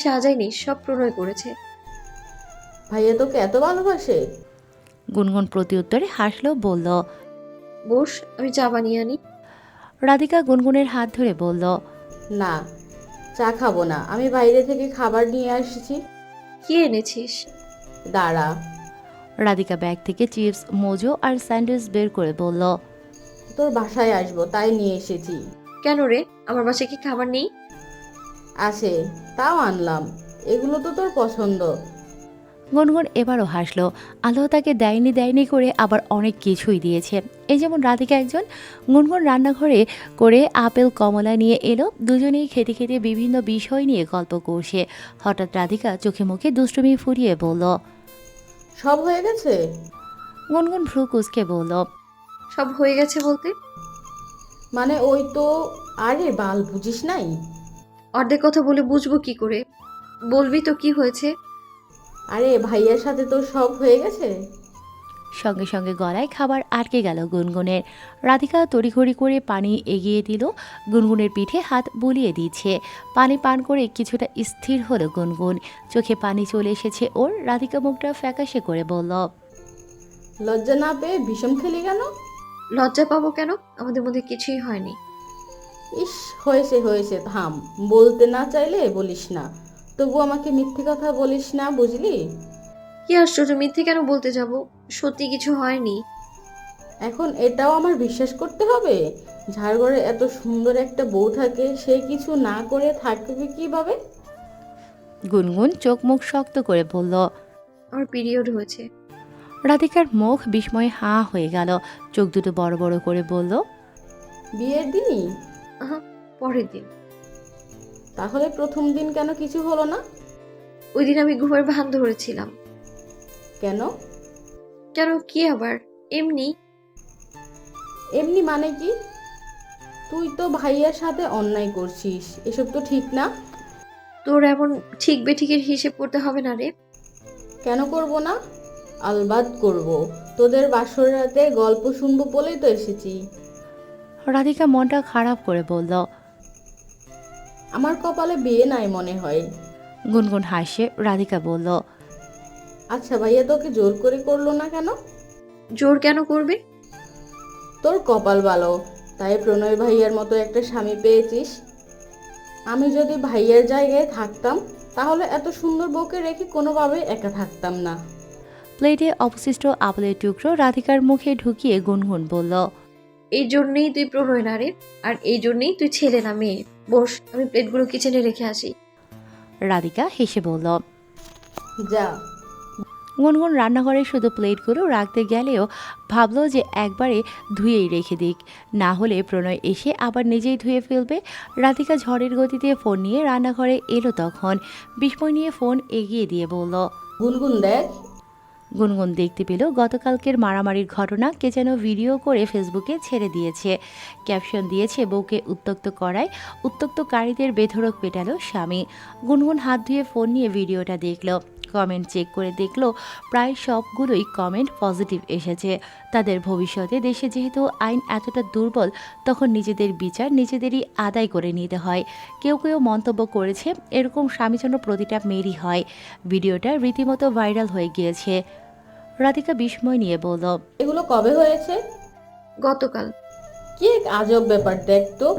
সাজায়নি, সব প্রণয় করেছে। ভাইয়া তোকে এত ভালোবাসে? গুনগুন প্রত্যুত্তরে হাসলো, বলল। বস, আমি চা বানিয়ে আনি। রাধিকা গুনগুনের হাত ধরে বলল। না, চা খাবো না, আমি বাইরে থেকে খাবার নিয়ে আসছি। কি এনেছিস? দাঁড়া। রাধিকা ব্যাগ থেকে চিপস, মোজো আর স্যান্ডউইচ বের করে বলল। তোর বাসায় আসবো তাই নিয়ে এসেছি। কেন রে, আমার বাসায় কি খাবার নেই? আছে, তাও আনলাম। এগুলো তো তোর পছন্দ। গুনগুন এবারও হাসলো। আল্লাহ তাকে দেয়নি দেয়নি করে আবার অনেক কিছুই দিয়েছে। এই যেমন রাধিকা একজন। গুনগুন রান্নাঘরে করে আপেল কমলা নিয়ে এলো। দুজনেই খেতে খেতে বিভিন্ন বিষয় নিয়ে গল্প করছে। হঠাৎ রাধিকা চোখে মুখে দুষ্টুমি ফুরিয়ে বলল। সব হয়ে গেছে? গুনগুন ভ্রু কুঁচকে বলল। সব হয়ে গেছে বলতে? মানে ওই তো। আরে বাল, বুঝিস নাই? অর্ধেক কথা বলে বুঝবো কি করে? বলবি তো কি হয়েছে? আরে ভাইয়ার সাথে তোর সব হয়ে গেছে? সঙ্গে সঙ্গে গলায় খাবার আটকে গেল গুনগুনের। রাধিকা তড়িঘড়ি করে পানি এগিয়ে দিল। গুনগুনের পিঠে হাত বুলিয়ে দিচ্ছে। পানি পান করে কিছুটা স্থির হলো গুনগুন। চোখে পানি চলে এসেছে ওর। রাধিকা মুখটা ফ্যাকাশে করে বলল। লজ্জা না পেয়ে বিষম খেলি কেন? লজ্জা পাবো কেন? আমাদের মধ্যে কিছুই হয়নি। ইস, হয়েছে হয়েছে, থাম। বলতে না চাইলে বলিস না, তবু আমাকে মিথ্যে কথা বলিস না, বুঝলি? কি আশ্চর্য, মিথ্যে কেন বলতে যাব? সত্যি কিছু হয়নি। এখন এটাও আমার বিশ্বাস করতে হবে? ঝাড়ঘরে এত সুন্দর একটা বউ থাকে, সে কিছু না করে থাকবে কিভাবে? গুনগুন চোখ মুখ শক্ত করে বলল। আমার পিরিয়ড হয়েছে। রাধিকার মুখ বিস্ময়ে হাঁ হয়ে গেল। চোখ দুটো বড় বড় করে বলল। বিয়ের দিনই? আহা, পরের দিন। তাহলে প্রথম দিন কেন কিছু হলো না? ওই দিন আমি ঘুমের ভান ধরেছিলাম। কেন? কেন কি আবার? এমনি। এমনি মানে কি? তুই তো ভাইয়ার সাথে অন্যায় করছিস, এসব তো ঠিক না। তোর এমন ঠিক বেঠিকের হিসেব করতে হবে না রে। কেন করব না? আলবাদ করব। তোদের বাসর রাতে গল্প শুনবো বলেই তো এসেছি। রাধিকা মনটা খারাপ করে বলল। আমার কপালে বিয়ে নাই মনে হয়। গুনগুন হাসে। রাধিকা বলল। আচ্ছা, ভাইয়া তোকে জোর করে করলো না কেন? জোর কেন করবে? তোর কপাল ভালো, তাই প্রণয় ভাইয়ার মতো একটা স্বামী পেয়েছিস। আমি যদি ভাইয়ার জায়গায় থাকতাম, তাহলে এত সুন্দর বউকে রেখে কোনোভাবে একা থাকতাম না। প্লেটে অবশিষ্ট আপেলের টুকরো রাধিকার মুখে ঢুকিয়ে গুনগুন বলল। এই জন্যেই তুই প্রণয় না রে, আর এই জন্যেই তুই ছেলে না মেয়ে। বস, আমি প্লেটগুলো কিচেনে রেখে আসি। রাধিকা হেসে বলল। যা। গুনগুন রান্নাঘরে শুধু প্লেটগুলো রাখতে গেলেও ভাবলো যে একবারে ধুয়েই রেখে দিক, না হলে প্রণয় এসে আবার নিজেই ধুয়ে ফেলবে। রাধিকা ঝড়ের গতিতে ফোন নিয়ে রান্নাঘরে এলো। তখন বিস্ময় নিয়ে ফোন এগিয়ে দিয়ে বলল। গুনগুন দেখ। গুনগুন দেখতে পেল গতকালকের মারামারির ঘটনা কে যেন ভিডিও করে ফেসবুকে ছেড়ে দিয়েছে। ক্যাপশন দিয়েছে, বউকে উত্ত্যক্ত করায় উত্ত্যক্তকারীদের বেধড়ক পেটালো স্বামী। গুনগুন হাত ধুয়ে ফোন নিয়ে ভিডিওটা দেখল। কমেন্ট চেক করে দেখল প্রায় সবগুলোই কমেন্ট পজিটিভ এসেছে। তাদের ভবিষ্যতে দেশে যেহেতু আইন এতটা দুর্বল, তখন নিজেদের বিচার নিজেদেরই আদায় করে নিতে হয়। কেউ কেউ মন্তব্য করেছে, এরকম স্বামী যেন প্রতিটা মেয়েরই হয়। ভিডিওটা রীতিমতো ভাইরাল হয়ে গিয়েছে। রাধিকা বিস্ময় নিয়ে বলল। এগুলো কবে হয়েছে? গতকাল। কি এক আজব ব্যাপার দেখ তো।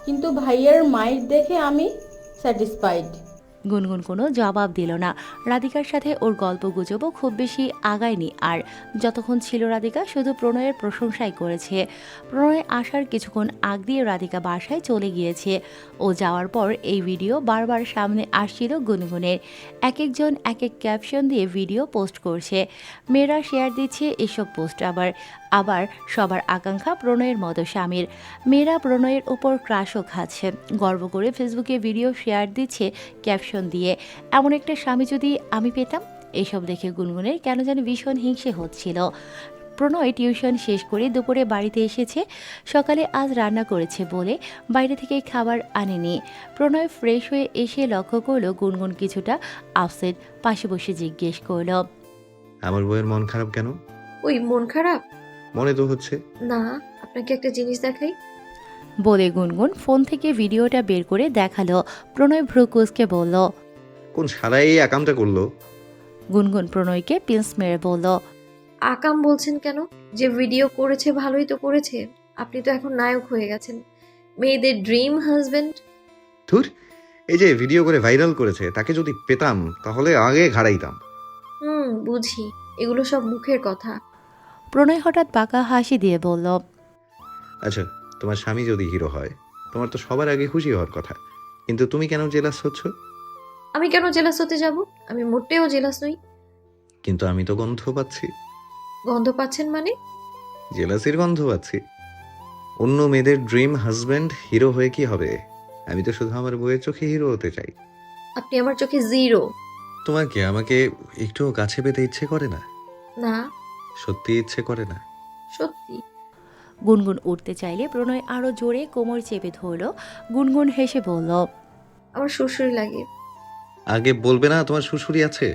কিন্তু ভাইয়ার মাইট দেখে আমি স্যাটিসফাইড। গুনগুন কোনো জবাব দিল না। রাধিকার সাথে ওর গল্প গুজবও খুব বেশি আগায়নি। আর যতক্ষণ ছিল রাধিকা শুধু প্রণয়ের প্রশংসাই করেছে। প্রণয় আসার কিছুক্ষণ আগ দিয়ে রাধিকা বাসায় চলে গিয়েছে। ও যাওয়ার পর এই ভিডিও বারবার সামনে আসছিল গুনগুনের। এক একজন এক এক ক্যাপশন দিয়ে ভিডিও পোস্ট করছে। মেয়েরা শেয়ার দিচ্ছে এসব পোস্ট। আবার আবার সবার আকাঙ্ক্ষা প্রণয়ের মতো স্বামীর। মেয়েরা প্রণয়ের ওপর ক্রাশও খাচ্ছে। গর্ব করে ফেসবুকে ভিডিও শেয়ার দিচ্ছে ক্যাপশন দিয়ে, এমন একটা স্বামী যদি আমি পেতাম। এসব দেখে গুনগুনের কেন যেন ভীষণ হিংসে হচ্ছিল। প্রণয় টিউশন শেষ করে দুপুরে বাড়িতে এসেছে। সকালে আজ রান্না করেছে বলে বাইরে থেকে খাবার আনেনি। প্রণয় ফ্রেশ হয়ে এসে লক্ষ্য করলো গুনগুন কিছুটা আপসেট। পাশে বসে জিজ্ঞেস করলো। আমার বউয়ের মন খারাপ কেন? ওই মন খারাপ মনে তো হচ্ছে। না, আপনাকে একটা জিনিস দেখাই। বলে গুনগুন ফোন থেকে ভিডিওটা বের করে দেখালো। প্রণয় ভ্রু কুঁচকে বলল। কোন শালা এই একামটা করলো? গুনগুন প্রণয়কে পিন্স মেরে বলল। আকাম বলছেন কেন? যে ভিডিও করেছে ভালোই তো করেছে। আপনি তো এখন নায়ক হয়ে গেছেন, মেয়েদের ড্রিম হাজবেন্ড। ধুর, এই যে ভিডিও করে ভাইরাল করেছে, তাকে যদি পেতাম তাহলে আগে ঘাড়াইতাম। বুঝি, এগুলো সব মুখের কথা। প্রণয় হঠাৎ বাঁকা হাসি দিয়ে বলল। আচ্ছা, তোমার স্বামী যদি হিরো হয়, তোমার তো সবার আগে খুশি হওয়ার কথা, কিন্তু তুমি কেন জেলাস হচ্ছ? আমি কেন জেলাস হতে যাব? আমি মোটেও জেলাস নই। কিন্তু আমি তো গন্ধ পাচ্ছি। গন্ধ পাচ্ছেন মানে? জেলাসির গন্ধ পাচ্ছি। অন্য মেয়েদের ড্রিম হাজবেন্ড হিরো হয়ে কি হবে? আমি তো শুধু আমার বউয়ের চোখে হিরো হতে চাই। আপনি আমার চোখে জিরো। তোমার কি আমাকে একটুও কাছে পেতে ইচ্ছে করে না? না, সত্যি ইচ্ছে করে না? সত্যি। গুনগুন উঠতে চাইলে প্রণয় আরো জোরে কোমর চেপে ধরল। গুনগুন হেসে বলল। আমার শ্বশুর লাগে। আগে বলবে না তোমার শ্বশুরই আছে?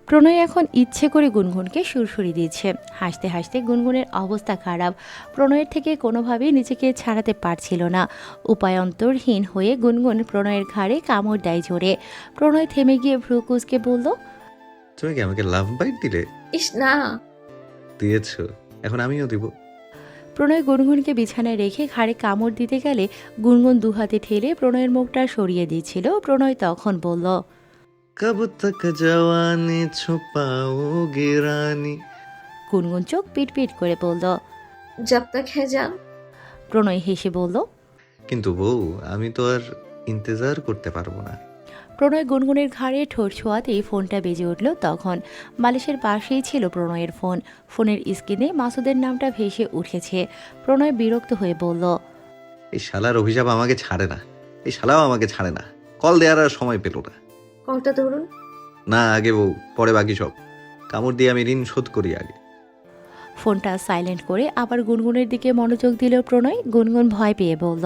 প্রণয় এখন ইচ্ছে করে গুনগুনকে সুরসুরি দিচ্ছে। হাসতে হাসতে গুনগুনের অবস্থা খারাপ। প্রণয়ের থেকে কোনোভাবেই নিজেকে ছাড়াতে পারছিল না। উপায়ন্তরহীন হয়ে গুনগুন প্রণয়ের ঘাড়ে কামড় দেয় জোরে। প্রণয় থেমে গিয়ে ভ্রু কুঁচকে বলল। তুমি কি আমাকে লাভ বাইট দিলে? ইস না। দিয়েছ, এখন আমিও দিব। প্রণয় গুনগুনকে বিছানায় রেখে ঘাড়ে কামড় দিতে গেলে গুনগুন দুহাতে ঠেলে প্রণয়ের মুখটা সরিয়ে দিচ্ছিল। প্রণয় তখন বলল। কব তক জওয়ানি ছুপাওগে রানী। গুনগুন চোখ পিটপিট করে বলল। জব তক হ্যাঁ জান। প্রণয় হেসে বলল। কিন্তু বউ, আমি তো আর ইন্তজার করতে পারবো না। প্রণয় গুনগুনের ঘাড়ে ঠোঁট ছোঁয়াতেই ফোনটা বেজে উঠল। তখন বালিশের পাশেই ছিল প্রণয়ের ফোন। ফোনের স্ক্রিনে মাসুদের নামটা ভেসে উঠেছে। প্রণয় বিরক্ত হয়ে বলল। এই শালার অভিশাপ আমাকে ছাড়ে না, এই শালাও আমাকে ছাড়ে না। কল দেওয়ার আর সময় পেল না। কলটা ধরুন। না, আগে বউ, পরে বাকি সব। কামড় দিয়ে আমি ঋণ শোধ করি আগে। ফোনটা সাইলেন্ট করে আবার গুনগুনের দিকে মনোযোগ দিল প্রণয়। গুনগুন ভয় পেয়ে বলল।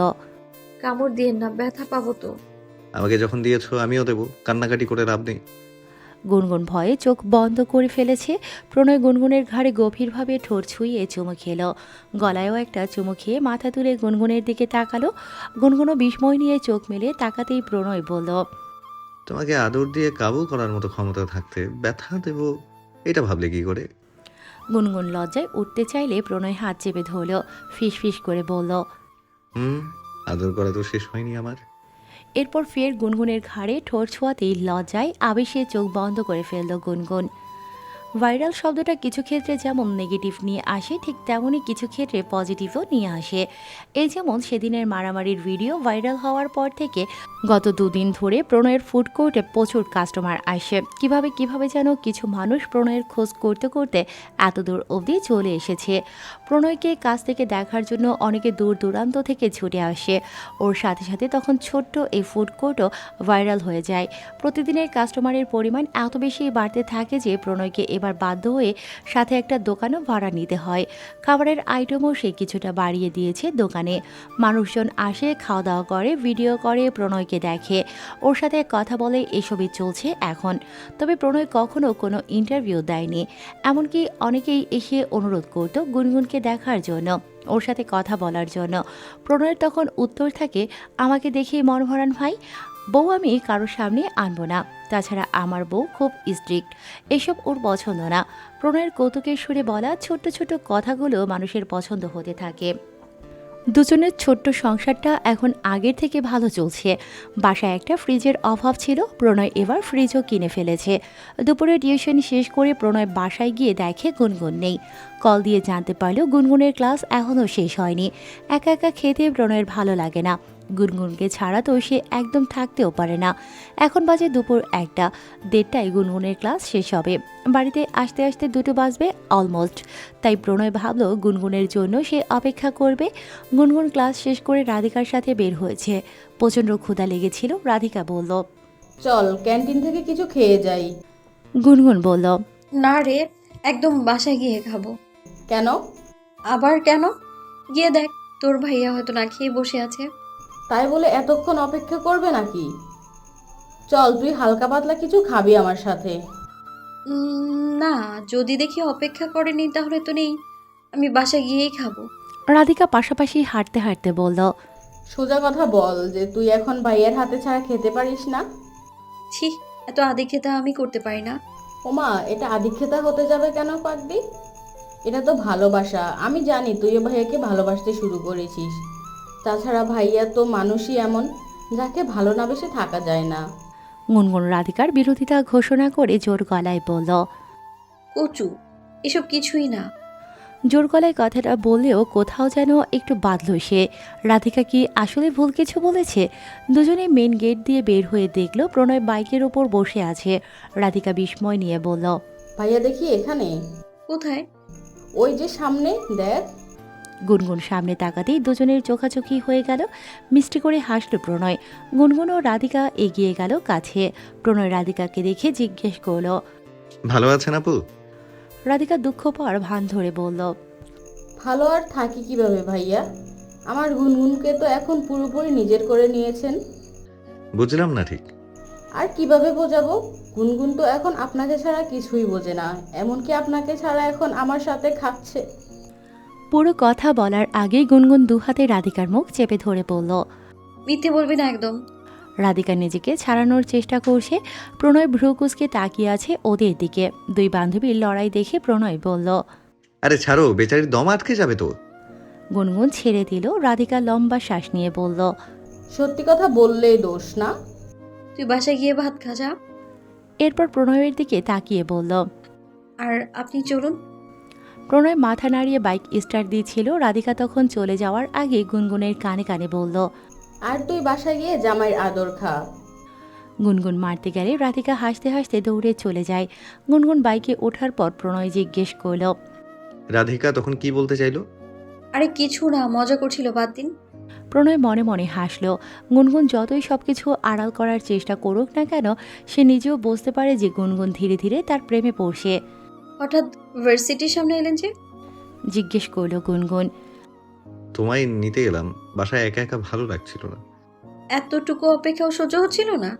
কামড় দিয়েন না, ব্যথা পাবো তো। আমাকে যখন দিয়েছো আমিও দেবো, কান্নাকাটি করে লাভ নেই। গুনগুন ভয়ে চোখ বন্ধ করে ফেলেছে। প্রণয় গুনগুনের ঘাড়ে গভীরভাবে ঠোঁট ছুঁয়ে চুমু খেল। গলায়ও একটা চুমু খেয়ে মাথা তুলে গুনগুনের দিকে তাকালো। গুনগুনও বিস্ময় নিয়ে চোখ মেলে তাকাতেই প্রণয় বলল। তোমাকে আদর দিয়ে কাবু করার মতো ক্ষমতা থাকতে ব্যথা দেবো, এটা ভাবলে কি করে? গুনগুন লজ্জায় উঠতে চাইলে প্রণয় হাত চেপে ধরল। ফিস ফিস করে বলল। আদর করা তো শেষ হয়নি আমার। এরপর ফের গুনগুনের ঘাড়ে ঠোঁট ছোঁয়াতেই লজ্জায় আবেশে চোখ বন্ধ করে ফেলল গুনগুন। ভাইরাল শব্দটা কিছু ক্ষেত্রে যেমন নেগেটিভ নিয়ে আসে, ঠিক তেমনই কিছু ক্ষেত্রে পজিটিভও নিয়ে আসে। এই যেমন সেদিনের মারামারির ভিডিও ভাইরাল হওয়ার পর থেকে গত দুদিন ধরে প্রণয়ের ফুড কোর্টে প্রচুর কাস্টমার আসে। কিভাবে যেন কিছু মানুষ প্রণয়ের খোঁজ করতে করতে এত দূর অবধি চলে এসেছে। প্রণয়কে কাছ থেকে দেখার জন্য অনেকে দূর দূরান্ত থেকে ছুটে আসে। ওর সাথে সাথে তখন ছোট্ট এই ফুড কোর্টও ভাইরাল হয়ে যায়। প্রতিদিনের কাস্টমারের পরিমাণ এত বেশি বাড়তে থাকে যে প্রণয়কে এবার বাধ্য হয়ে সাথে একটা দোকানও ভাড়া নিতে হয়। খাবারের আইটেমও সে কিছুটা বাড়িয়ে দিয়েছে দোকানে। মানুষজন আসে, খাওয়া দাওয়া করে, ভিডিও করে, প্রণয়কে দেখে, ওর সাথে কথা বলে, এসবই চলছে এখন। তবে প্রণয় কখনো কোনো ইন্টারভিউ দেয়নি। এমনকি অনেকেই এসে অনুরোধ করত গুনগুনকে দেখার জন্য, ওর সাথে কথা বলার জন্য। প্রণয়ের তখন উত্তর থাকে, আমাকে দেখেই মন ভরান ভাই, বউ আমি কারোর সামনে আনবো না। তাছাড়া আমার বউ খুব স্ট্রিক্ট, এসব ওর পছন্দ না। প্রণয়ের কৌতুকের সুরে বলা ছোট্ট ছোট্ট কথাগুলো মানুষের পছন্দ হতে থাকে। দুজনের ছোট্ট সংসারটা এখন আগের থেকে ভালো চলছে। বাসায় একটা ফ্রিজের অভাব ছিল, প্রণয় এবার ফ্রিজও কিনে ফেলেছে। দুপুরে টিউশন শেষ করে প্রণয় বাসায় গিয়ে দেখে গুনগুন নেই। কল দিয়ে জানতে পারলেও গুনগুনের ক্লাস এখনও শেষ হয়নি। একা একা খেতে প্রণয়ের ভালো লাগে না। গুনগুনকে ছাড়া তো সে একদম থাকতেও পারে না। এখন বাজে দুপুর 1টা, 1:30টায় গুনগুনের ক্লাস শেষ হবে। বাড়িতে আসতে আসতে 2টো বাজবে অলমোস্ট। তাই প্রণয় ভাবল গুনগুনের জন্য সে অপেক্ষা করবে। গুনগুন ক্লাস শেষ করে রাধিকার সাথে বের হয়েছে। প্রচণ্ড ক্ষুধা লেগেছিল। রাধিকা বলল। চল ক্যান্টিন থেকে কিছু খেয়ে যাই। গুনগুন বলল। না রে, একদম বাসায় গিয়ে খাবো। কেন? আবার কেন? গিয়ে দেখ, তোর ভাইয়া হয়তো না খেয়ে বসে আছে। তাই বলে এতক্ষণ অপেক্ষা করবে নাকি? চল, তুই হালকা পাতলা কিছু খাবি আমার সাথে। না, যদি দেখি অপেক্ষা করেনি তাহলে তো নেই, আমি বাসায় গিয়েই খাবো। রাধিকা পাশাপাশি হাঁটতে হাঁটতে বলল। সোজা কথা বল যে তুই এখন ভাইয়ের হাতে ছাড়া খেতে পারিস না। ছি, এত আদিক্ষেতা আমি করতে পারি না। ওমা, এটা আদিক্ষেতা হতে যাবে কেন পাগলি? এটা তো ভালোবাসা। আমি জানি তুইও ভাইয়াকে ভালোবাসতে শুরু করেছিস। তাছাড়া ভাইয়া তো মানুষই এমন, যাকে ভালো না বেসে থাকা যায় না। গুনগুন রাধিকার বিরোধিতা ঘোষণা করে জোর গলায় বলল। কচু, এসব কিছুই না। জোর গলায় কথাটা বললেও কোথাও যেন একটু বাঁধল সে। রাধিকা কি আসলে ভুল কিছু বলেছে? দুজনে মেন গেট দিয়ে বের হয়ে দেখলো প্রণয় বাইকের ওপর বসে আছে। রাধিকা বিস্ময় নিয়ে বলল। ভাইয়া দেখি এখানে। কোথায়? ওই যে সামনে দেখ। গুনগুন সামনে তাকাতেই দুজনের চোখাচোখি হয়ে গেল। মিষ্টি করে হাসল প্রণয়। গুনগুন ও রাধিকা এগিয়ে গেল কাছে। প্রণয় রাধিকাকে দেখে জিজ্ঞেস করল। ভালো আছেন আপু? রাধিকা দুঃখ পাওয়ার ভান ধরে বলল। ভালো আর থাকি কিভাবে ভাইয়া? আমার গুনগুনকে তো এখন পুরোপুরি নিজের করে নিয়েছেন। বুঝলাম না ঠিক। আর কিভাবে বোঝাবো? গুনগুন তো এখন আপনাকে ছাড়া কিছুই বোঝে না, এমনকি আপনাকে ছাড়া এখন আমার সাথে খাচ্ছে। পুরো কথা বলার আগেই গুনগুন দুহাতে রাধিকার মুখ চেপে ধরে বলল। মিথ্যে বলবি না একদম। রাধিকা নিজেকে ছাড়ানোর চেষ্টা করছে। প্রণয় ভ্রুকুচকে তাকিয়ে আছে ওদের দিকে। দুই বান্ধবীর লড়াই দেখে প্রণয় বলল। আরে ছাড়ো, বেচারির দম আটকে যাবে তো। গুনগুন ছেড়ে দিল। রাধিকা লম্বা শ্বাস নিয়ে বলল। সত্যি কথা বললেই দোষ না? তুই বাসায় গিয়ে ভাত খা যা। এরপর প্রণয়ের দিকে তাকিয়ে বলল। আর আপনি চলুন। প্রণয় মাথা নাড়িয়ে বাইক স্টার্ট দিয়েছিল। রাধিকা তখন চলে যাওয়ার আগে গুনগুনের কানে কানে বলল। আর তুই বাসায় গিয়ে জামাইয়ের আদর খা। গুনগুন মারতে গেলে রাধিকা হাসতে হাসতে দৌড়ে চলে যায়। গুনগুন বাইকে ওঠার পর প্রণয় জিজ্ঞেস করল। রাধিকা তখন কি বলতে চাইলো? আরে কিছু না, মজা করছিল, বাদ দিন। প্রণয় মনে মনে হাসল। গুনগুন যতই সবকিছু আড়াল করার চেষ্টা করুক না কেন, সে নিজেও বুঝতে পারে যে গুনগুন ধীরে ধীরে তার প্রেমে পড়ছে। হঠাৎ ভার্সিটির সামনে এলেন যে? জিজ্ঞেস করল গুনগুন। তোমায় নিতে এলাম, বাসায় একা একা ভালো লাগছিল না। এতটুকু অপেক্ষাও সহ্য হচ্ছিল না?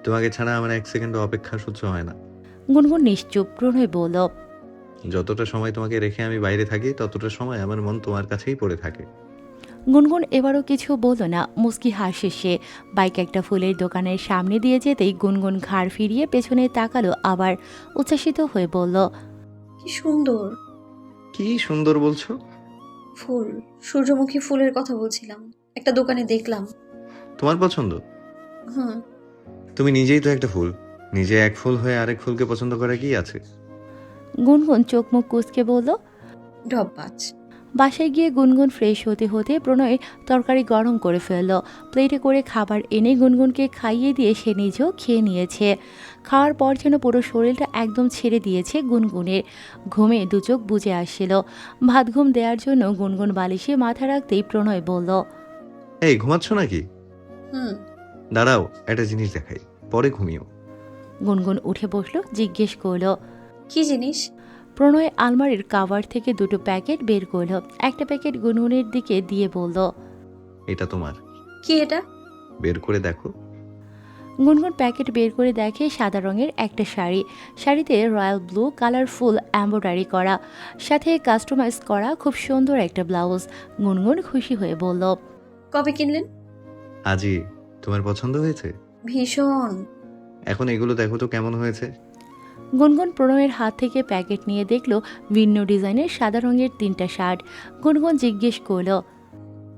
তোমাকে ছাড়া আমার এক সেকেন্ড অপেক্ষা সহ্য হয় না। গুনগুন নিশ্চুপ। প্রণয় বলল। যতটা সময় তোমাকে রেখে আমি বাইরে থাকি ততটা সময় আমার মন তোমার কাছেই পড়ে থাকে। গুনগুন এবারও কিছু বলল না। মুস্কি হাসে সে। বাইক একটা ফুলের দোকানের সামনে দিয়ে যেতেই গুনগুন ঘাড় ফিরিয়ে পেছনে তাকালো, আবার উচ্ছ্বাসিত হয়ে বলল। কি সুন্দর কি সুন্দর বলছো? ফুল, সূর্যমুখী ফুলের কথা বলছিলাম, একটা দোকানে দেখলাম। তোমার পছন্দ? হুম। তুমি নিজেই তো একটা ফুল, নিজে এক ফুল হয়ে আরেক ফুলকে পছন্দ করা কি আছে? গুনগুন চোখ মুখ কুঁচকে বলল। ঢপবাজ। বাসায় গিয়ে গুনগুন ফ্রেশ হতে হতে প্রণয় তরকারি গরম করে ফেলল। প্লেটে করে খাবার এনে গুনগুনকে খাইয়ে দিয়ে সে নিজেও খেয়ে নিয়েছে। খাওয়ার পর যেন পুরো শরীরটা একদম ছেড়ে দিয়েছে গুনগুনের। ঘুমে দু চোখ বুজে আসছিল। ভাত ঘুম দেওয়ার জন্য গুনগুন বালিশে মাথা রাখতেই প্রণয় বলল। এই ঘুমাচ্ছ নাকি? হুম। দাঁড়াও, একটা জিনিস দেখাই, পরে ঘুমিও। গুনগুন উঠে বসলো। জিজ্ঞেস করল। কি জিনিস? প্রণয় আলমারির কাভার থেকে দুটো প্যাকেট বের করল। একটা প্যাকেট গুনগুনের দিকে দিয়ে বলল। এটা তোমার, কি এটা? বের করে দেখো। গুনগুন প্যাকেট বের করে দেখে সাদা রঙের একটা শাড়ি। শাড়িতে রয়্যাল ব্লু কালারফুল এমব্রয়ডারি করা, সাথে কাস্টমাইজ করা খুব সুন্দর একটা ব্লাউজ। গুনগুন খুশি হয়ে বলল। কবে কিনলেন? আজই। তোমার পছন্দ হয়েছে? ভীষণ। এখন এগুলো দেখো তো কেমন হয়েছে। গুনগুন প্রণয়ের হাত থেকে প্যাকেট নিয়ে দেখল ভিন্ন ডিজাইনের সাদা রঙের 3টা শার্ট। গুনগুন জিজ্ঞেস করল।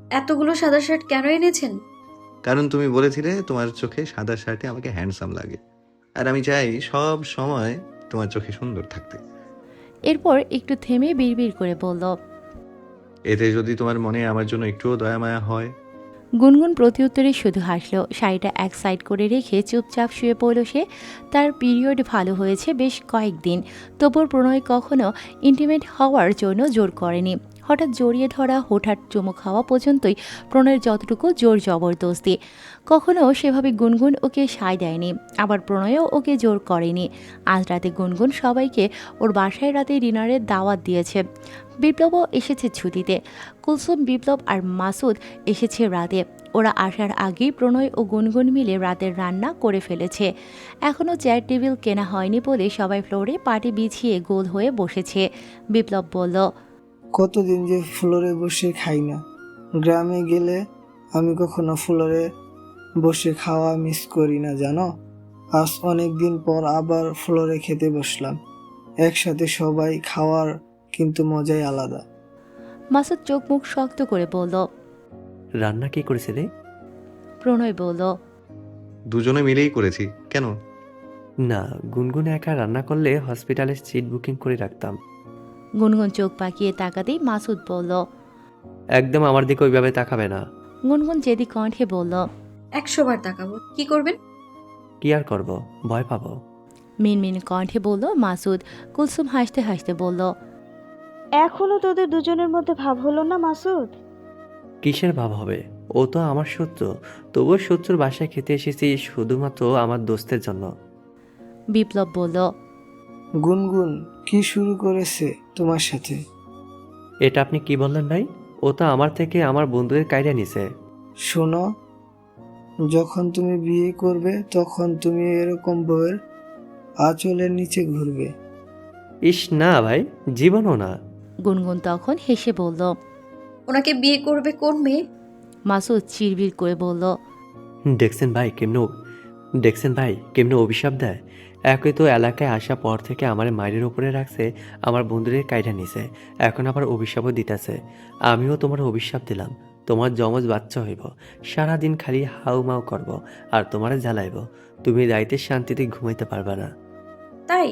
এতগুলো সাদা শার্ট কেন এনেছেন? কারণ তুমি বলেছিলে তোমার চোখে সাদা শার্টে আমাকে হ্যান্ডসাম লাগে, আর আমি চাই সব সময় তোমার চোখে সুন্দর থাকতে। এরপর একটু থেমে বিড়বিড় করে বলল। এতে যদি তোমার মনে আমার জন্য একটুও দয়া মায়া হয়। গুনগুন প্রত্যুত্তরে শুধু হাসল। শাড়িটা এক সাইড করে রেখে চুপচাপ শুয়ে পড়ল সে। তার পিরিয়ড ভালো হয়েছে বেশ কয়েকদিন, তবুও প্রণয় কখনো ইন্টিমেট হওয়ার জন্য জোর করেনি। হঠাৎ জড়িয়ে ধরা, হঠাৎ চুমু খাওয়া পর্যন্তই প্রণয়ের যতটুকু জোর জবরদস্তি। কখনো সেভাবে গুনগুন ওকে সায় দেয়নি, আবার প্রণয়ও ওকে জোর করেনি। আজ রাতে গুনগুন সবাইকে ওর বাসায় রাতে ডিনারের দাওয়াত দিয়েছে। বিপ্লবও এসেছে ছুটিতে। কুলসুম, বিপ্লব আর মাসুদ এসেছে রাতে। ওরা আসার আগেই প্রণয় ও গুনগুন মিলে রাতের রান্না করে ফেলেছে। এখনও চেয়ার টেবিল কেনা হয়নি বলে সবাই ফ্লোরে পাটি বিছিয়ে গোল হয়ে বসেছে। বিপ্লব বলল। কতদিন যে ফ্লোরে বসে খাই না। গ্রামে গেলে আমি কখনো ফ্লোরে বসে খাওয়া মিস করি না জানো। আজ অনেক দিন পর আবার ফ্লোরে খেতে বসলাম। একসাথে সবাই খাওয়ার কিন্তু মজাই আলাদা। মাসুদ চোখ মুখ শক্ত করে বলল। রান্না কে করেছে রে? প্রণয় বলল। দুজনে মিলেই করেছি। কেন? না, গুনগুন একা রান্না করলে হসপিটালে সিট বুকিং করে রাখতাম। গুনগুন চোখ পাকিয়ে তাকাতেই মাসুদ বলল। একদম আমার দিকে ওইভাবে তাকাবে না। গুনগুন জেদি কণ্ঠে বলল। 100 বার তাকাবো। কি করবেন? কি আর করব, ভয় পাবো। মিনমিন কণ্ঠে বলল মাসুদ। কুলসুম হাসতে হাসতে বলল। এখনো তোদের দুজনের মধ্যে ভাব হলো না মাসুদ? কিসের ভাব হবে? ও তো আমার শত্রু, তবুও শত্রুর বাসায় খেতে এসেছি শুধুমাত্র আমার দোস্তের জন্য। বিপ্লব বলল। গুনগুন কি শুরু করেছে তোমার সাথে? এটা আপনি কি বললেন ভাই? ও তো আমার থেকে আমার বন্ধুদের কায়দা নিছে। শোনো, যখন তুমি বিয়ে করবে তখন তুমি এরকম বউয়ের আঁচলের নিচে ঘুরবে। ইস না ভাই, জীবনও না। গুনগুন তখন হেসে বলল। ওনাকে বিয়ে করবে কোন মেয়ে? মাসুদ চিরবির করে বলল। দেখছেন ভাই কেমনে অভিশাপ দেয়। একই তো এলাকায় আসা পর থেকে আমার মায়ের উপরে রাখছে, আমার বন্ধুদের কায়দা নিছে, এখন আবার অভিশাপও দিতেছে। আমিও তোমার অভিশাপ দিলাম, তোমার যমজ বাচ্চা হইব, সারাদিন খালি হাউ মাউ করব আর তোমারে জ্বালাইব, তুমি রাইতে শান্তিতে ঘুমাইতে পারবা না। তাই?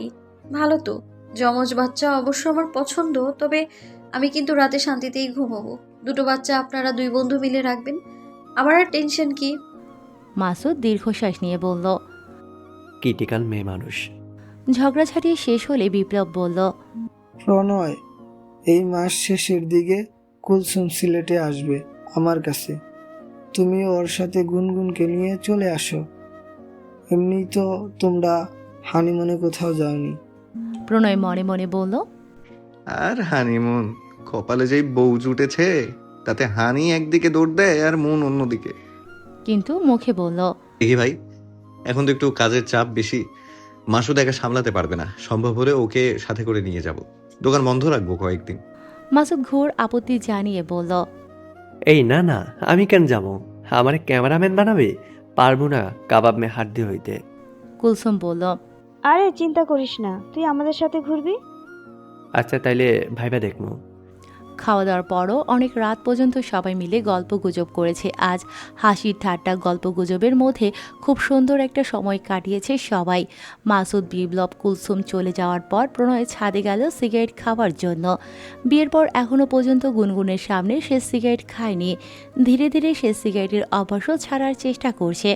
ভালো তো। যমজ বাচ্চা অবশ্য আমার পছন্দ, তবে আমি কিন্তু রাতে শান্তিতেই ঘুমাবো। দুটো বাচ্চা আপনারা 2 বন্ধু মিলে রাখবেন। আমার আর টেনশন কি? মাসুদ দীর্ঘশ্বাস নিয়ে বলল। ক্রিটিক্যাল মেয়ে মানুষ। ঝগড়াঝাটি শেষ হলে বিপ্লব বলল। প্রণয়, এই মাস শেষের দিকে কুলসুম সিলেটে আসবে আমার কাছে। তুমি ওর সাথে গুনগুনকে নিয়ে চলে আসো। এমনি তো তোমরা হানিমুনে কোথাও যাওনি। প্রণয় মনে মনে বলল। আর হানিমুন? কপালে যেই বউ জুটেছে তাতে হানি একদিকে দৌড় দেয় আর মন অন্যদিকে। কিন্তু মুখে বলল। দেখি ভাই, এখন তো একটু কাজের চাপ বেশি, মাসুদ একা সামলাতে পারবে না। সম্ভব হলে ওকে সাথে করে নিয়ে যাব, দোকান বন্ধ রাখবো কয়েকদিন। মাসুদ ঘোর আপত্তি জানিয়ে বলল। এই না না, আমি কেন যাবো? আমার ক্যামেরাম্যান বানাবে? পারবো না কাবাব মে হাড্ডি হইতে। কুলসুম বলল। আরে চিন্তা করিস না, তুই আমাদের সাথে ঘুরবি। আচ্ছা তাইলে ভাইবা দেখবো। খাওয়া দাওয়ার পরও অনেক রাত পর্যন্ত সবাই মিলে গল্প গুজব করেছে। আজ হাসির ঠাট্টা গল্প গুজবের মধ্যে খুব সুন্দর একটা সময় কাটিয়েছে সবাই। মাসুদ, বিপ্লব, কুলসুম চলে যাওয়ার পর প্রণয় ছাদে গেল সিগারেট খাওয়ার জন্য। বিয়ের পর এখনও পর্যন্ত গুনগুনের সামনে সে সিগারেট খায়নি। ধীরে ধীরে সে সিগারেটের অভ্যাসও ছাড়ার চেষ্টা করছে।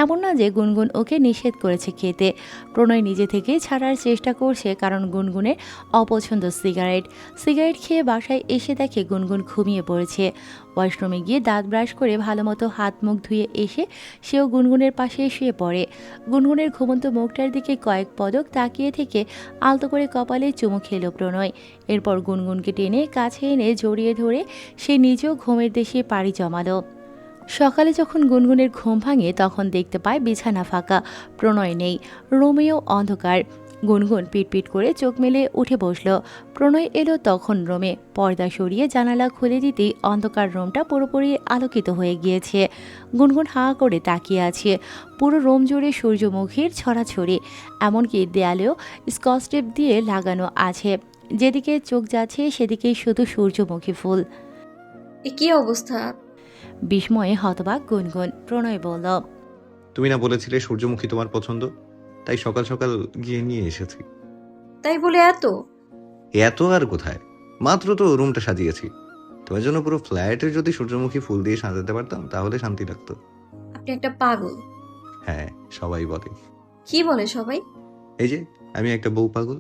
এমন না যে গুনগুন ওকে নিষেধ করেছে খেতে। প্রণয় নিজে থেকেই ছাড়ার চেষ্টা করছে, কারণ গুনগুনের অপছন্দ সিগারেট। সিগারেট খেয়ে বাসায় এসে দেখে গুনগুন ঘুমিয়ে পড়েছে। ওয়াশরুমে গিয়ে দাঁত ব্রাশ করে ভালো মতো হাত মুখ ধুয়ে এসে সেও গুনগুনের পাশে শুয়ে পড়ে। গুনগুনের ঘুমন্ত মুখটার দিকে কয়েক পদক তাকিয়ে থেকে আলতো করে কপালে চুমু খেল প্রণয়। এরপর গুনগুনকে টেনে কাছে এনে জড়িয়ে ধরে সে নিজেও ঘুমের দেশে পাড়ি জমালো। সকালে যখন গুনগুনের ঘুম ভাঙে তখন দেখতে পায় বিছানা ফাঁকা, প্রণয় নেই, রুমেও অন্ধকার। গুনগুন পিটপিট করে চোখ মেলে উঠে বসল। প্রণয় এলো তখন রুমে। পর্দা সরিয়ে জানালা খুলে দিতেই অন্ধকার রুমটা পুরোপুরি আলোকিত হয়ে গিয়েছে। গুনগুন হাঁ করে তাকিয়ে আছে। পুরো রুম জুড়ে সূর্যমুখীর ছড়াছড়ি, এমনকি দেয়ালেও স্কচ টেপ দিয়ে লাগানো আছে। যেদিকে চোখ যাচ্ছে সেদিকেই শুধু সূর্যমুখী ফুল। এ কি অবস্থা? বিস্ময়ে হতবাক গুনগুন। প্রণয় বলল। তুমি না বলেছিলে সূর্যমুখী তোমার পছন্দ, তাই সকাল সকাল গিয়ে নিয়ে এসেছি। তাই বলে এত? এত আর কোথায়, মাত্র তো রুমটা সাজিয়েছি। তোমার জন্য পুরো ফ্ল্যাটে যদি সূর্যমুখী ফুল দিয়ে সাজাতে পারতাম তাহলে শান্তি লাগতো। আপনি একটা পাগল। হ্যাঁ, সবাই বলে। কি বলে সবাই? এই যে আমি একটা বউ পাগল।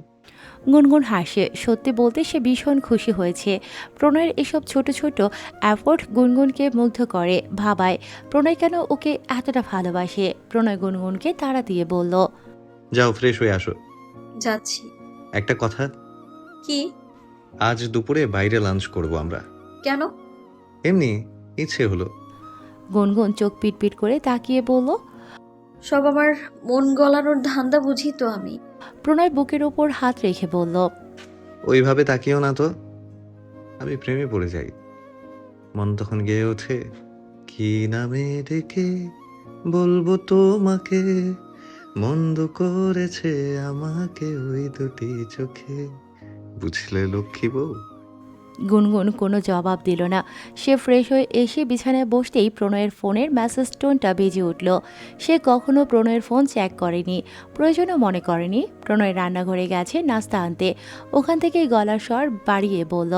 গুনগুন হাসে। সত্যি বলতে সে ভীষণ খুশি হয়েছে। প্রণয়ের এসব ছোট ছোট অ্যাফোর্ট গুনগুনকে মুগ্ধ করে, ভাবায় প্রণয় কেন ওকে এতটা ভালোবাসে। প্রণয় গুনগুনকে তাড়া দিয়ে বলল। যাও ফ্রেশ হয়ে আসো। যাচ্ছি। একটা কথা, কি? আজ দুপুরে বাইরে লাঞ্চ করব আমরা। কেন? এমনি ইচ্ছে হলো। গুনগুন চোখ পিটপিট করে তাকিয়ে বলল। সব আমার মন গলানোর ধান্দা বুঝি তো আমি। প্রণয় বুকের ওপর হাত রেখে বলল। ওইভাবে তাকিও না তো, আমি প্রেমে পড়ে যাই। মন তখন গেয়ে ওঠে, কি নামে ডেকে বলবো তোমাকে, মন্দ করেছে আমাকে ওই দুটি চোখে, বুঝলে লক্ষ্মী বউ। গুনগুন কোনো জবাব দিল না। সে ফ্রেশ হয়ে এসে বিছানায় বসতেই প্রণয়ের ফোনের মেসেজ টোনটা বেজে উঠল। সে কখনো প্রণয়ের ফোন চেক করেনি, প্রয়োজনও মনে করেনি। প্রণয় রান্নাঘরে গেছে নাস্তা আনতে। ওখান থেকেই গলার স্বর বাড়িয়ে বলল,